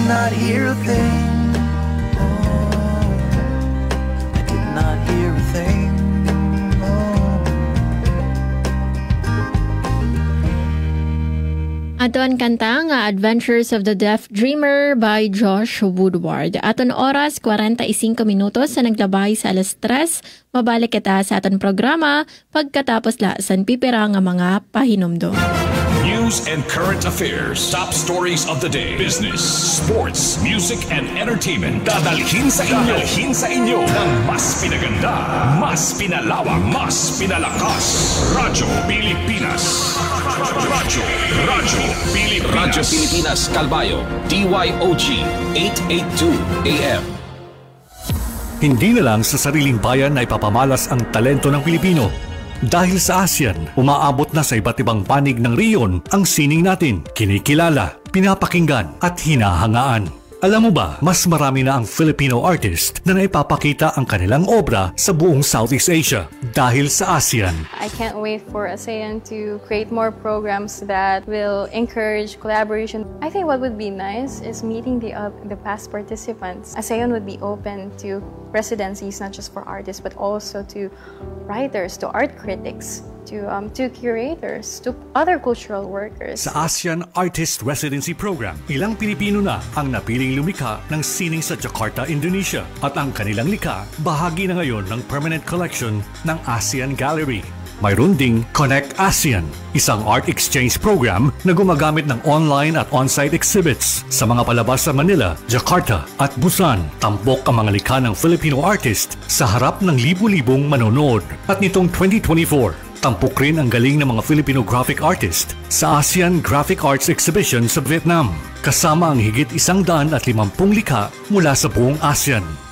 Not hear a thing. Oh, I did not hear a thing. Aton kanta nga Adventures of the Deaf Dreamer by Josh Woodward. Aton oras 45 minutos sa naglabay sa alas 3. Mabalik kita sa aton programa pagkatapos la san pipira nga mga pahinomdom. New news and current affairs, top stories of the day, business, sports, music, and entertainment. Dadalhin sa inyo ng mas pinaganda, mas pinalawak, mas pinalakas. Radyo Pilipinas. Radyo Pilipinas Kalbayo, DYOG 882 AM. Hindi na lang sa sariling bayan na ipapamalas ang talento ng Pilipino. Dahil sa ASEAN, umaabot na sa iba't ibang panig ng rehiyon ang sining natin, kinikilala, pinapakinggan at hinahangaan. Alam mo ba, mas marami na ang Filipino artist na naipapakita ang kanilang obra sa buong Southeast Asia dahil sa ASEAN. I can't wait for ASEAN to create more programs that will encourage collaboration. I think what would be nice is meeting the past participants. ASEAN would be open to residencies not just for artists but also to writers, to art critics, to curators, to other cultural workers. Sa ASEAN Artist Residency Program, ilang Pilipino na ang napiling lumikha ng sining sa Jakarta, Indonesia at ang kanilang likha bahagi na ngayon ng permanent collection ng ASEAN Gallery. Mayroon ding Connect ASEAN, isang art exchange program na gumagamit ng online at on-site exhibits sa mga palabas sa Manila, Jakarta at Busan. Tampok ang mga likha ng Filipino artist sa harap ng libu-libong manonood. At nitong 2024, tampok rin ang galing ng mga Filipino graphic artist sa ASEAN Graphic Arts Exhibition sa Vietnam, kasama ang higit 150 likha mula sa buong ASEAN.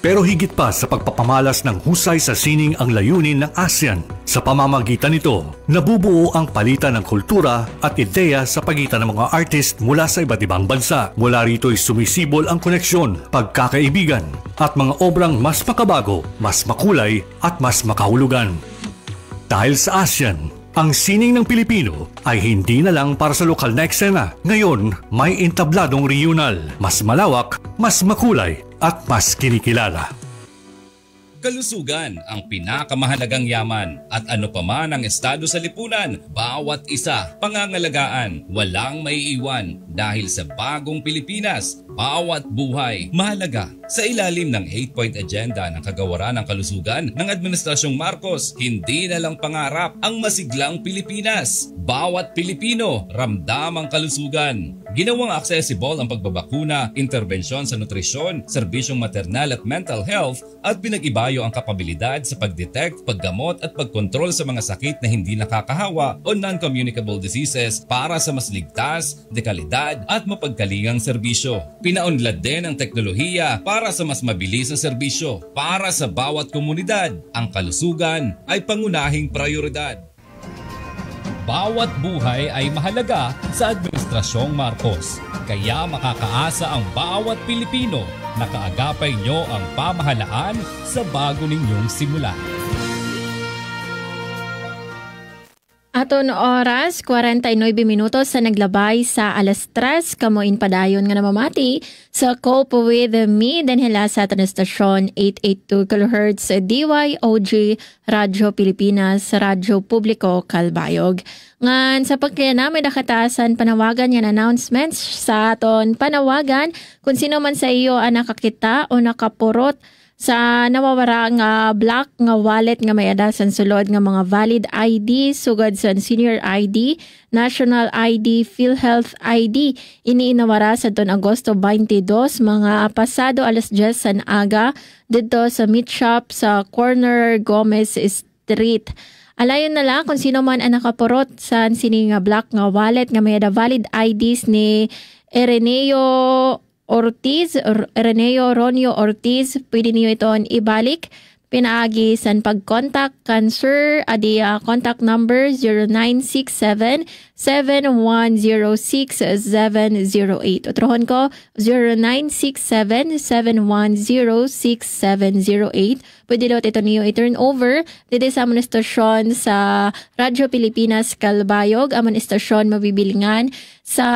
Pero higit pa sa pagpapamalas ng husay sa sining ang layunin ng ASEAN. Sa pamamagitan nito, nabubuo ang palitan ng kultura at ideya sa pagitan ng mga artist mula sa iba't ibang bansa. Mula rito'y sumisibol ang koneksyon, pagkakaibigan at mga obrang mas makabago, mas makulay at mas makahulugan. Dahil sa ASEAN, ang sining ng Pilipino ay hindi na lang para sa lokal na eksena. Ngayon, may entabladong regional, mas malawak, mas makulay at mas kinikilala. Kalusugan ang pinakamahalagang yaman at ano pa man ang estado sa lipunan, bawat isa pangangalagaan, walang maiiwan dahil sa bagong Pilipinas, bawat buhay mahalaga. Sa ilalim ng 8-point agenda ng kagawaran ng kalusugan ng Administrasyong Marcos, hindi na lang pangarap ang masiglang Pilipinas. Bawat Pilipino ramdam ang kalusugan. Ginawang accessible ang pagbabakuna, interbensyon sa nutrisyon, serbisyong maternal at mental health at pinag-ibayo ang kapabilidad sa pagdetect, paggamot at pagkontrol sa mga sakit na hindi nakakahawa o non-communicable diseases para sa mas ligtas, dekalidad at mapagkalingang serbisyo. Pinaunlad din ang teknolohiya para sa mas mabilis na serbisyo. Para sa bawat komunidad, ang kalusugan ay pangunahing prioridad. Bawat buhay ay mahalaga sa Administrasyong Marcos. Kaya makakaasa ang bawat Pilipino na kaagapay nyo ang pamahalaan sa bago ninyong simula. Aton oras, 49 minutos sa naglabay sa alas 3, kamuin padayon nga namamati sa Cope with Me, Danhila sa Tanestasyon 882 kHz DYOG Radyo Pilipinas, Radyo Publiko Kalbayog. Ngan sa pagkaya may nakatasan panawagan yan announcements sa aton panawagan kung sino man sa iyo ang nakakita o nakapurot sa nawawara nga black nga wallet nga may adasan sulod nga mga valid ID, sugad sa senior ID, national ID, PhilHealth ID. Iniinawara sa ton Agosto 22, mga pasado alas 10 sa aga, dito sa meat shop sa corner Gomez Street. Alayon na lang kung sino man ang nakapurot sa sini nga black nga wallet nga may valid IDs ni Ireneo Ronio Ortiz, pwede niyo itoon ibalik. Pinaagi san pag-contact cancer, contact number 0967-7106-708. Utrohon ko, 0967-7106-708. Pwede lot ito niyo i-turn over. Dito sa amon istasyon sa Radyo Pilipinas Kalbayog, amon istasyon mabibilingan sa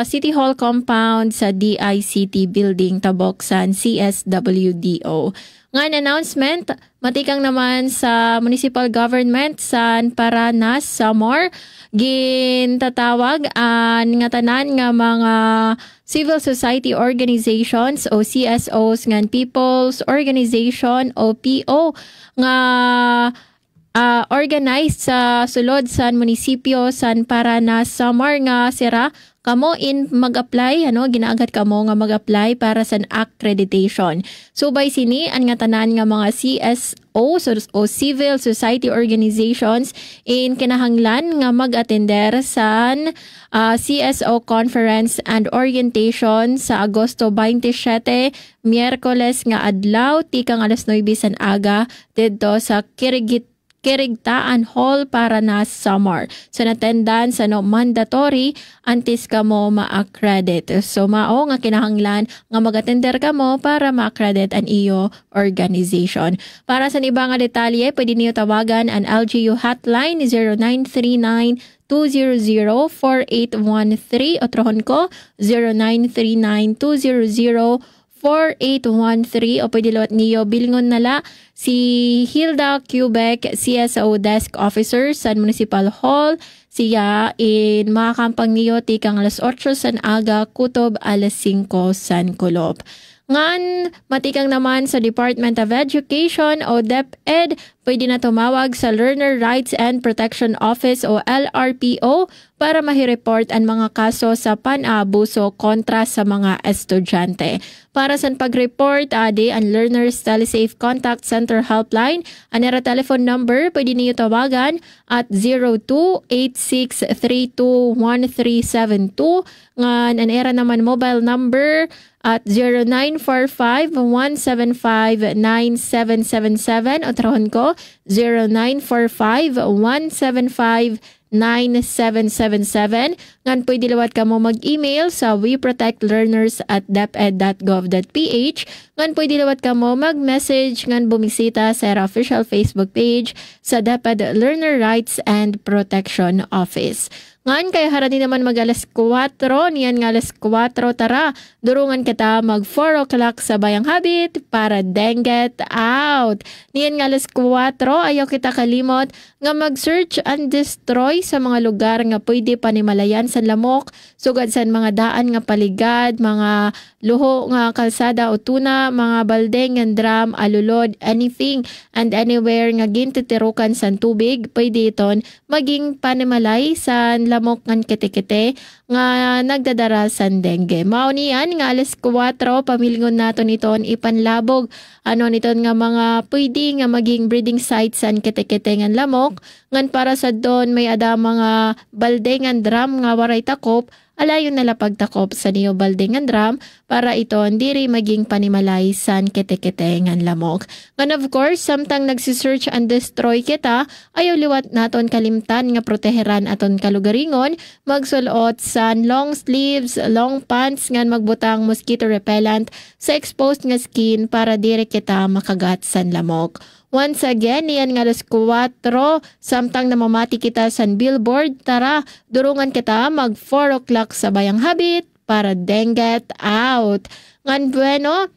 City Hall Compound sa DICT Building, Taboksan, CSWDO. Ngan announcement, matikang naman sa municipal government sa Paranas, Samar, gintatawag nga tanan nga mga civil society organizations o CSOs ngan People's Organization o PO nga organized sa sulod san munisipyo san para na summer nga sira kamo in mag-apply, ginaagat kamo nga mag-apply para sa accreditation. So by sini, ang nga tanan nga mga CSO o civil society organizations in kinahanglan nga mag-attender sa CSO Conference and Orientation sa Agosto 27, Miyerkules nga adlaw, tikang alas 9 san aga, dito sa Kirigtaan Hall para na summer. So natendan sa mandatory antes ka mo ma-accredit. So mao nga kinahanglan nga mag-attender ka mo para ma-accredit ang iyo organization. Para sa iba nga detalye, pwede niyo tawagan ang LGU hotline 0939-200-4813 o trohon ko 0939-200-4813 o pwede lawat niyo bilingon nala si Hilda Quebec, CSO Desk Officer sa Municipal Hall. Siya in makakampang niyo tikang alas 8 san aga, kutob alas 5 san kulop. Ngan, matikang naman sa Department of Education o DepEd, pwede na tumawag sa Learner Rights and Protection Office o LRPO para mahireport ang mga kaso sa pan-aabuso kontra sa mga estudyante. Para sa pag-report, adi ang Learners Telesafe Contact Center Helpline, anera telephone number, pwede niyo tawagan at 02-8632-1372. Ngan, anera naman mobile number at 0945-175-9777 o trahon ko 0945-175-9777. Ngan pwede lawat ka mo mag-email sa weprotectlearners@deped.gov.ph. Ngan pwede lawat ka mo mag-message ngan bumisita sa official Facebook page sa DepEd Learner Rights and Protection Office. Ngan kay harani naman mag alas 4, niyan nga alas 4 tara, durungan kita mag 4 o'clock sa Bayang Habit para denget out. Niyan nga alas 4, ayaw kita kalimot nga mag-search and destroy sa mga lugar nga pwede panimalayan sa lamok, sugad sa mga daan nga paligad, mga luho nga kalsada o tuna, mga baldeng and drum, alulod, anything and anywhere nga gintitirukan sa tubig, pwede iton maging panimalay sa lamok ngan kete-kete nga nagdadara sa dengue. Mao niyan nga alas 4 pamilingon naton iton ipanlabog niton nga mga pwede nga maging breeding sites san kete-kete ngan lamok ngan para sa don may ada mga baldeng and drum nga waray takop, alayon nala pagtakop sa niyo baldeng and drum para iton diri maging panimalay san kete-kete ngan lamok. Ngan of course, samtang nagsisearch and destroy kita, ayaw liwat naton kalimtan nga proteheran aton kalugaringon, magsulot san long sleeves, long pants ngan magbutang mosquito repellent sa exposed nga skin para diri kita makagat san lamok. Once again, niyan nga alas 4, samtang namamati kita sa billboard, tara, durungan kita mag 4 o'clock sa Bayang Habit para denget out. Ngan bueno,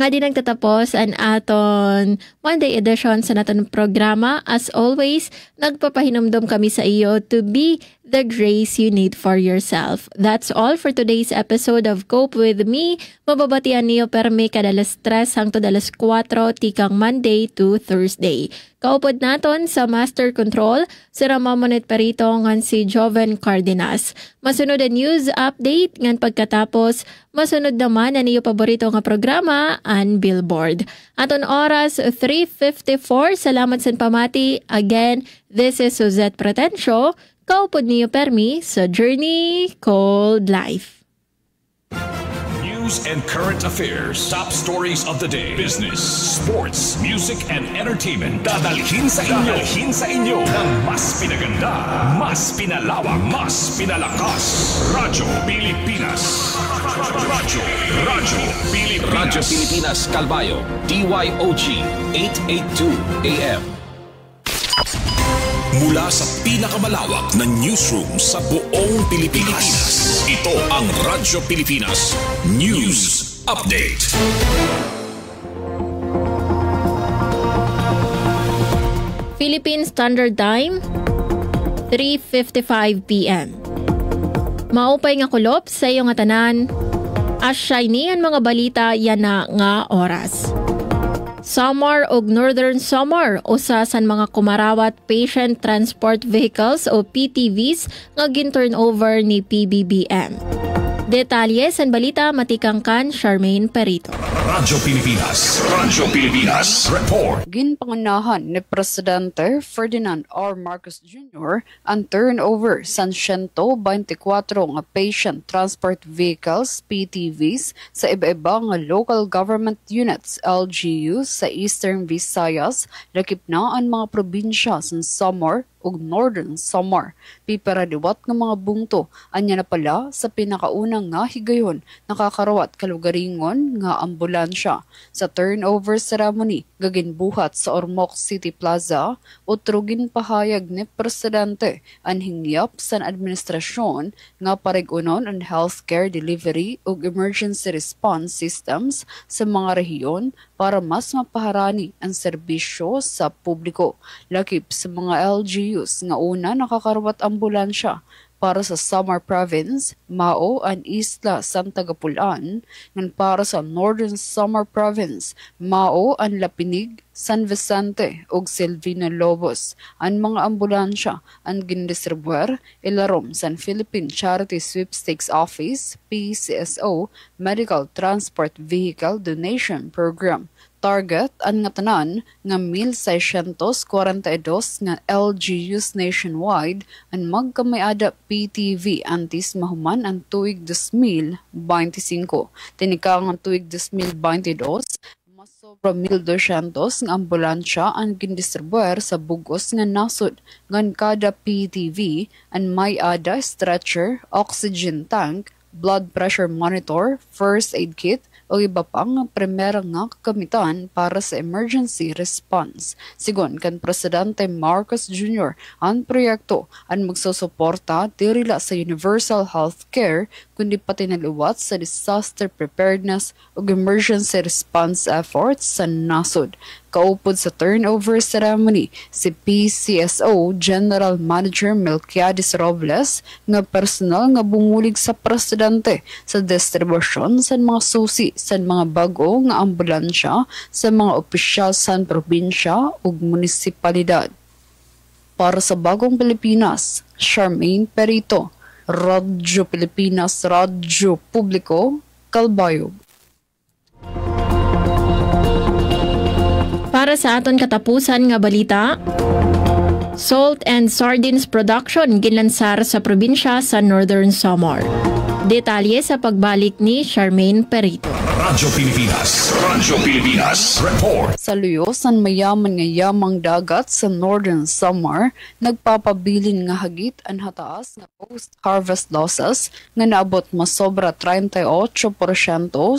nga di nagtatapos ang aton one day edition sa naton programa. As always, nagpapahinumdum kami sa iyo to be the grace you need for yourself. That's all for today's episode of Cope With Me. Mababatian niyo permi kadalas 3 hangtod alas 4 tikang Monday to Thursday. Kaupod naton sa Master Control, si Ramamonet Perito ngan si Joven Cardenas. Masunod ang news update ngan pagkatapos, masunod naman ang iyo paborito nga programa, ang Billboard. Aton oras 3:54. Salamat sa pamati. Again, this is Suzette Pretencio. Kaupod niyo permi sa Journey Called Life. News and current affairs, top stories of the day, business, sports, music, and entertainment. Dadalhin sa inyo ng mas pinaganda, mas pinalawak, mas pinalakas. Radyo Pilipinas. Radyo Pilipinas. Radyo Pilipinas, Calbayo, DYOG, 882 AM. Mula sa pinakamalawak na newsroom sa buong Pilipinas. Ito ang Radyo Pilipinas News Update. Philippine Standard Time, 3:55 p.m. Maupay nga kulop sa iyo nga tanan. As shiny ang mga balita yan na nga oras. Samar ug Northern Samar usa sa mga kumarawat patient transport vehicles o PTVs nga gin-turnover ni PBBM. Detalye sa balita matikang kan Charmaine Perito. Radyo Pilipinas report. Ginpangunahan ni Presidente Ferdinand R. Marcos Jr. ang turnover sa 124 nga patient transport vehicles PTVs sa iba-iba nga local government units LGUs sa Eastern Visayas, lakip na ang mga probinsya sa Samar ug Northern Samar. Piparadiwat ng mga bungto anya na pala sa pinakaunang nga higayon nakakarawat kalugaringon nga ambulansya. Sa turnover ceremony gaginbuhat sa Ormoc City Plaza, utrugin pahayag ni Presidente ang hingyap sa administrasyon nga parigunon ang healthcare delivery ug emergency response systems sa mga rehiyon para mas mapaharani ang serbisyo sa publiko. Lakip sa mga LGUs nga una nakakarawat ambulansya para sa Samar Province, mao ang Isla Santa Gapulan, ngan para sa Northern Samar Province, mao ang Lapinig, San Vicente ug Silvina Lobos. Ang mga ambulansya ang gindistribuer ilarom sa Philippine Charity Sweepstakes Office, PCSO, Medical Transport Vehicle Donation Program. Target ang nga tanan nga 1,642 nga LGUs nationwide ang magkamayada PTV antis mahuman ang tuig 2025. Tinika ang tuig 2022, mas sobra 1,200 nga ambulansya ang gindistribuer sa bugos nga nasod ngan kada PTV ang may ada stretcher, oxygen tank, blood pressure monitor, first aid kit, o iba pang primera nga kagamitan para sa emergency response. Sigon kan Presidente Marcos Jr., ang proyekto ang magsusuporta dirila sa universal healthcare kundi pati naliwat sa disaster preparedness ug emergency response efforts sa nasod. Kaupod sa turnover ceremony si PCSO General Manager Melquiades Robles nga personal nga bumulig sa presidente sa distribusyon sa mga susi sa mga bago nga ambulansya sa mga opisyal sa probinsya ug munisipalidad. Para sa Bagong Pilipinas, Charmaine Perito, Radyo Pilipinas, Radyo Publiko, Calbayog. Para sa aton katapusan nga balita, salt and sardines production ginlansar sa probinsya sa Northern Samar. Detalye sa pagbalik ni Charmaine Perito. Radyo Pilipinas report. Sa luyos ang mayaman nga yamang dagat sa Northern Samar, nagpapabilin nga hagit ang hataas nga post-harvest losses nga naabot masobra 38%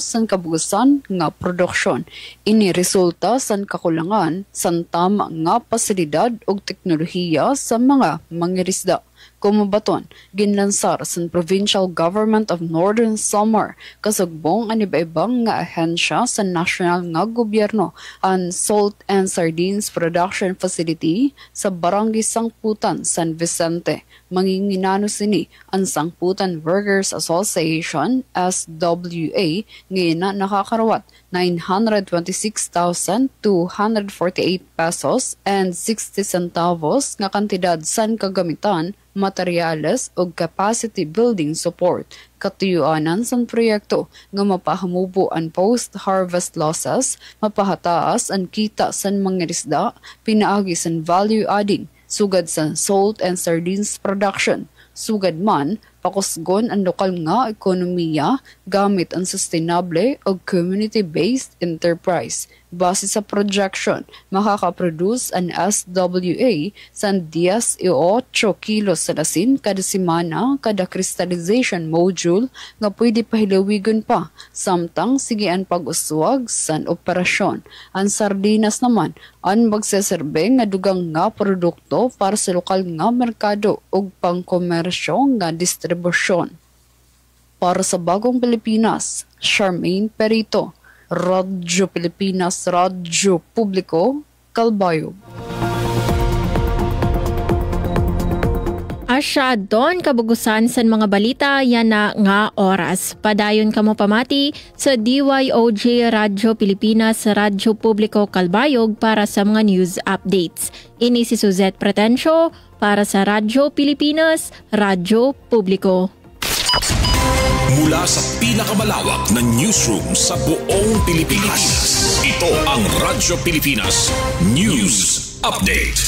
sa kabugusan nga produksyon. Ini resulta sa kakulangan sa tama nga pasilidad ug teknolohiya sa mga mangirisda. Kumabaton, ginlansar sa Provincial Government of Northern Samar kasugbong ang iba-ibang nga ahensya sa national nga gobyerno ang Salt and Sardines Production Facility sa Barangay Sangputan, San Vicente. Manginginano sini ang Sangputan Workers Association SWA ngayon na nakakarawat 926,248 pesos and 60 centavos nga kantidad san kagamitan, materyales o capacity building support. Katuyuanan sa proyekto nga mapahamubo ang post-harvest losses, mapahataas ang kita sa mga isda, pinaagi sa value adding, sugad sa salt and sardines production. Sugad man, pakusgon ang lokal nga ekonomiya gamit ang sustainable o community-based enterprise. Base sa projection, makakaproduce ang SWA sa 10 o 8 kilos sa lasin kada semana kada crystallization module nga pwede pahilawigon pa samtang sigian pag-uswag sa operasyon. Ang sardinas naman ang magseserbe nga dugang nga produkto para sa lokal nga merkado ug pangkomersyo nga distribusyon. Para sa Bagong Pilipinas, Charmaine Perito, Radyo Pilipinas, Radyo Publiko, Calbayog. Asya don kabugusan sa mga balita yan na nga oras. Padayon kamo pamati sa DYOJ Radyo Pilipinas, Radyo Publiko Kalbayog para sa mga news updates. Ini si Suzette Pretencio para sa Radyo Pilipinas, Radyo Publiko. Mula sa pinakamalawak na newsroom sa buong Pilipinas, ito ang Radyo Pilipinas News Update.